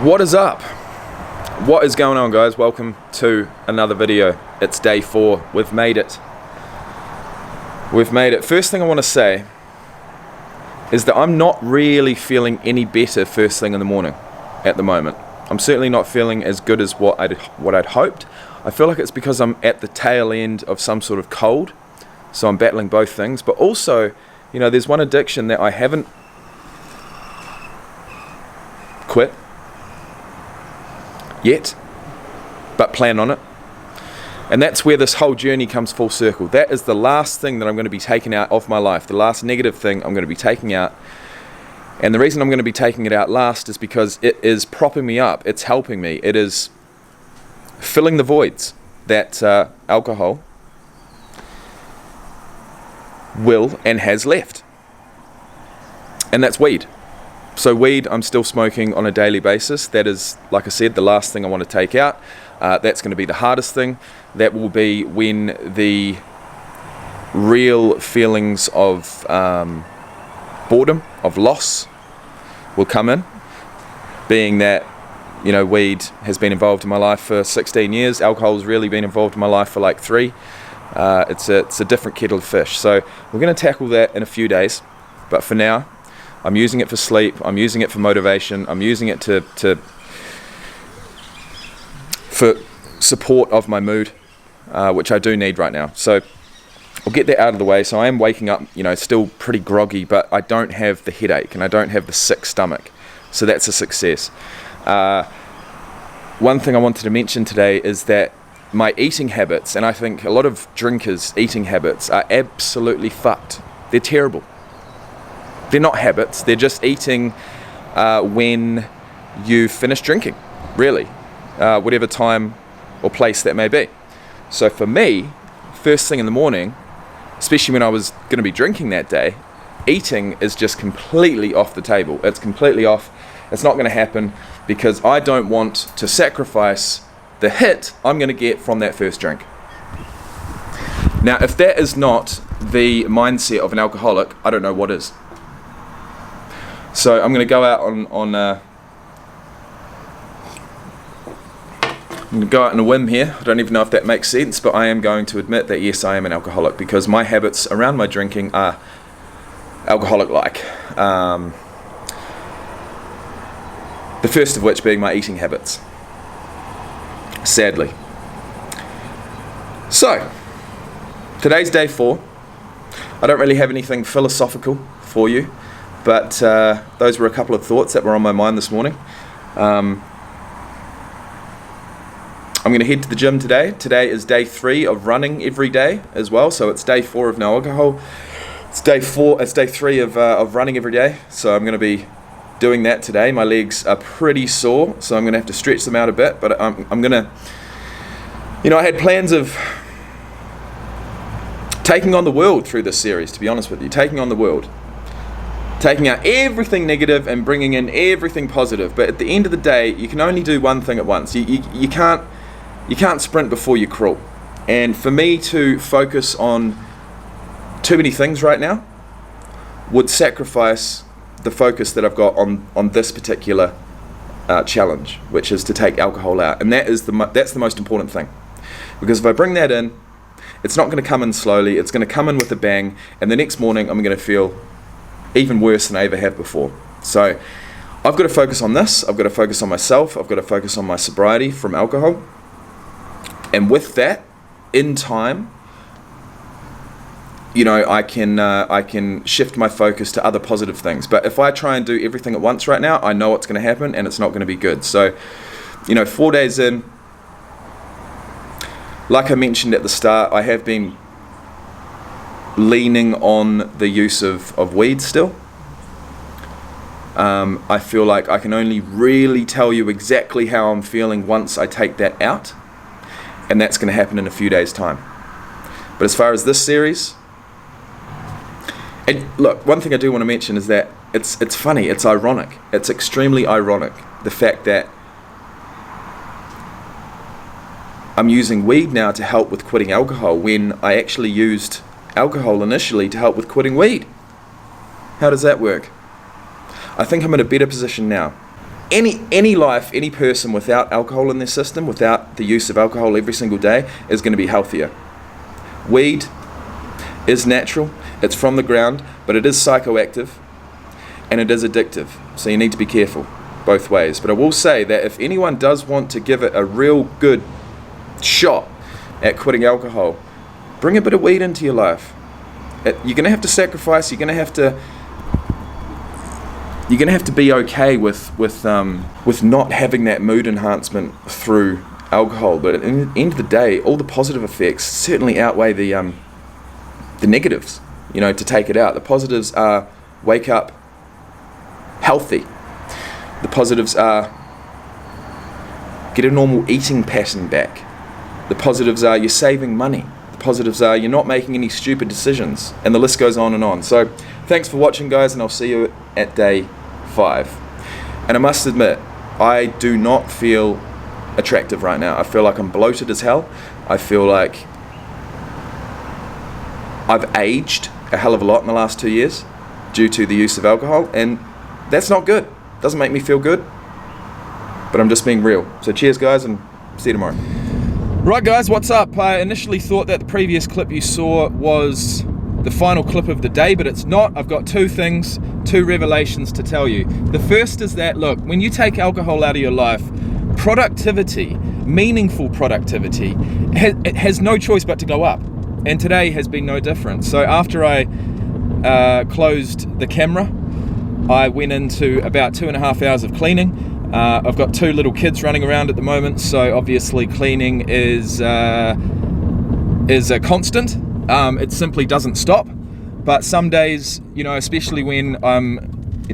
What is up? What is going on, guys? Welcome to another video. It's day 4. We've made it. First thing I want to say is that I'm not really feeling any better first thing in the morning at the moment. I'm certainly not feeling as good as what I'd hoped. I feel like it's because I'm at the tail end of some sort of cold, so I'm battling both things. But also, you know, there's one addiction that I haven't quit yet, but plan on it. And that's where this whole journey comes full circle. That is the last thing that I'm going to be taking out of my life, the last negative thing I'm going to be taking out. And the reason I'm going to be taking it out last is because it is propping me up, it's helping me, it is filling the voids that alcohol will and has left. And that's weed. So weed, I'm still smoking on a daily basis. That is, like I said, the last thing I want to take out. That's going to be the hardest thing. That will be when the real feelings of boredom, of loss, will come in. Being that, you know, weed has been involved in my life for 16 years. Alcohol's really been involved in my life for like 3. It's a different kettle of fish. So we're going to tackle that in a few days. But for now, I'm using it for sleep, I'm using it for motivation, I'm using it for support of my mood, which I do need right now. So I'll get that out of the way. So I am waking up, you know, still pretty groggy, but I don't have the headache and I don't have the sick stomach. So that's a success. One thing I wanted to mention today is that my eating habits, and I think a lot of drinkers' eating habits, are absolutely fucked. They're terrible. They're not habits, they're just eating when you finish drinking, really, whatever time or place that may be. So for me, first thing in the morning, especially when I was going to be drinking that day, eating is just completely off the table. It's completely off. It's not going to happen because I don't want to sacrifice the hit I'm going to get from that first drink. Now, if that is not the mindset of an alcoholic, I don't know what is. So I'm going to go out I'm going to go out on a whim here. I don't even know if that makes sense, but I am going to admit that yes, I am an alcoholic because my habits around my drinking are alcoholic-like. The first of which being my eating habits, sadly. So, today's day 4. I don't really have anything philosophical for you. But those were a couple of thoughts that were on my mind this morning. I'm going to head to the gym today. Today is day 3 of running every day as well. So it's day 4 of no alcohol. It's day 3 of running every day. So I'm going to be doing that today. My legs are pretty sore, so I'm going to have to stretch them out a bit. But I'm going to, you know, I had plans of taking on the world through this series, to be honest with you. Taking on the world. Taking out everything negative and bringing in everything positive. But at the end of the day, you can only do one thing at once. You can't sprint before you crawl. And for me to focus on too many things right now would sacrifice the focus that I've got on this particular challenge, which is to take alcohol out. And that's the most important thing. Because if I bring that in, it's not going to come in slowly. It's going to come in with a bang. And the next morning, I'm going to feel even worse than I ever have before. So I've got to focus on this. I've got to focus on myself. I've got to focus on my sobriety from alcohol. And with that, in time, you know, I can shift my focus to other positive things. But if I try and do everything at once right now, I know what's going to happen and it's not going to be good. So, you know, 4 days in, like I mentioned at the start, I have been leaning on the use of weed still. I feel like I can only really tell you exactly how I'm feeling once I take that out, and that's going to happen in a few days' time. But as far as this series, and look, one thing I do want to mention is that it's funny, it's ironic, it's extremely ironic, the fact that I'm using weed now to help with quitting alcohol when I actually used alcohol initially to help with quitting weed. How does that work? I think I'm in a better position now. any life, any person without alcohol in their system, without the use of alcohol every single day, is going to be healthier. Weed is natural, it's from the ground, but it is psychoactive and it is addictive. So you need to be careful both ways. But I will say that if anyone does want to give it a real good shot at quitting alcohol, bring a bit of weed into your life. You're going to have to sacrifice, you're going to have to be okay with not having that mood enhancement through alcohol. But at the end of the day, all the positive effects certainly outweigh the negatives. You know, to take it out, the positives are wake up healthy. The positives are get a normal eating pattern back. The positives are you're saving money. The positives are you're not making any stupid decisions, and the list goes on and on. So thanks for watching, guys, and I'll see you at day 5. And I must admit, I do not feel attractive right now. I feel like I'm bloated as hell. I feel like I've aged a hell of a lot in the last 2 years due to the use of alcohol, and that's not good. Doesn't make me feel good, but I'm just being real. So cheers, guys, and see you tomorrow. Right, guys, what's up? I initially thought that the previous clip you saw was the final clip of the day, but it's not. I've got 2 revelations to tell you. The first is that, look, when you take alcohol out of your life, productivity, meaningful productivity, it has no choice but to go up. And today has been no different. So after I closed the camera, I went into about 2.5 hours of cleaning. I've got 2 little kids running around at the moment, so obviously cleaning is a constant. It simply doesn't stop. But some days, you know, especially when I'm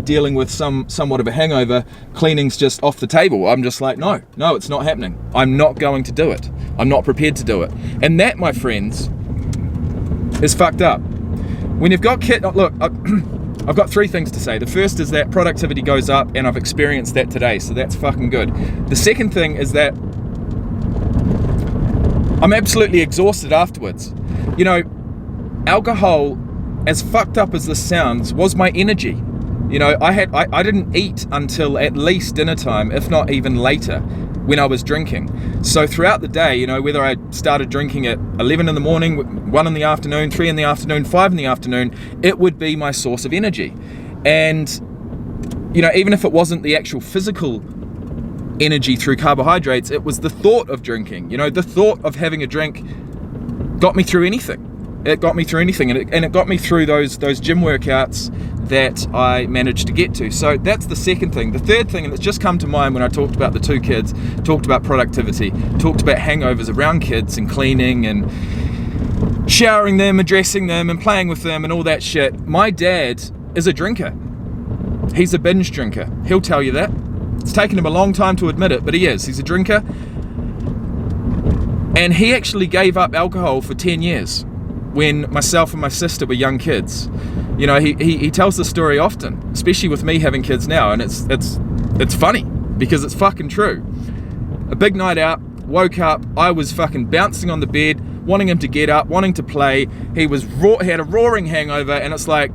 dealing with somewhat of a hangover, cleaning's just off the table. I'm just like, no, it's not happening. I'm not going to do it. I'm not prepared to do it. And that, my friends, is fucked up. When you've got kids, look, I've got 3 things to say. The first is that productivity goes up, and I've experienced that today, so that's fucking good. The second thing is that I'm absolutely exhausted afterwards. You know, alcohol, as fucked up as this sounds, was my energy. You know, I didn't eat until at least dinner time, if not even later, when I was drinking. So throughout the day, you know, whether I started drinking at 11 in the morning, 1 in the afternoon, 3 in the afternoon, 5 in the afternoon, it would be my source of energy. And, you know, even if it wasn't the actual physical energy through carbohydrates, it was the thought of drinking. You know, the thought of having a drink got me through anything. It got me through anything, and it got me through those gym workouts that I managed to get to. So that's the second thing. The third thing, and it's just come to mind when I talked about the 2 kids, talked about productivity, talked about hangovers around kids and cleaning and showering them, addressing them and playing with them and all that shit. My dad is a drinker. He's a binge drinker. He'll tell you that. It's taken him a long time to admit it, but he is. He's a drinker. And he actually gave up alcohol for 10 years. When myself and my sister were young kids. You know, he tells the story often, especially with me having kids now, and it's funny because it's fucking true. A big night out, woke up, I was fucking bouncing on the bed, wanting him to get up, wanting to play. He had a roaring hangover, and it's like,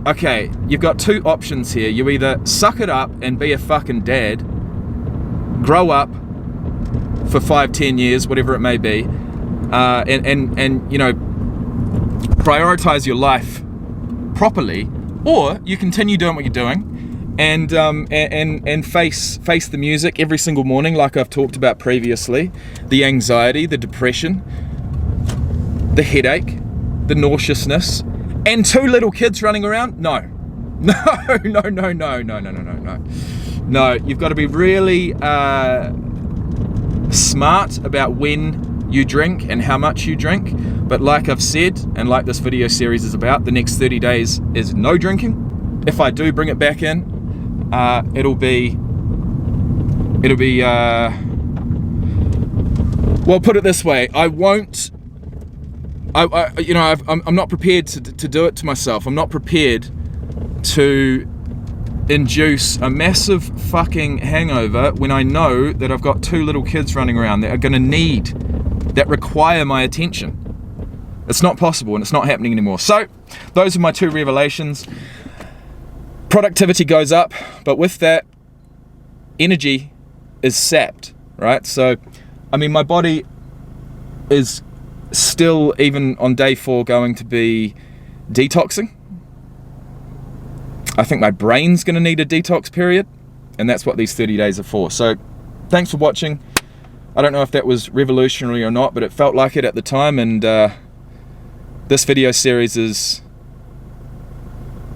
okay, you've got 2 options here. You either suck it up and be a fucking dad, grow up for 5-10 years, whatever it may be, and you know, prioritize your life properly, or you continue doing what you're doing and face the music every single morning, like I've talked about previously. The anxiety, the depression, the headache, the nauseousness, and 2 little kids running around. No, you've got to be really smart about when you drink and how much you drink. But like I've said, and like this video series is about, the next 30 days is no drinking. If I do bring it back in, it'll be well, put it this way, I'm not prepared to do it to myself. I'm not prepared to induce a massive fucking hangover when I know that I've got 2 little kids running around that require my attention. It's not possible, and it's not happening anymore. So those are my 2 revelations. Productivity goes up, but with that, energy is sapped, right? So, I mean, my body is still, even on day 4, going to be detoxing. I think my brain's going to need a detox period, and that's what these 30 days are for. So thanks for watching. I don't know if that was revolutionary or not, but it felt like it at the time, and this video series is,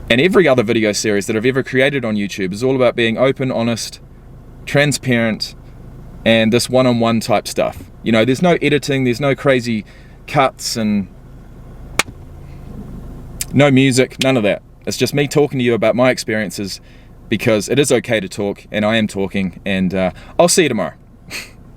and every other video series that I've ever created on YouTube, is all about being open, honest, transparent, and this one-on-one type stuff. You know, there's no editing, there's no crazy cuts, and no music, none of that. It's just me talking to you about my experiences, because it is okay to talk, and I am talking, and I'll see you tomorrow.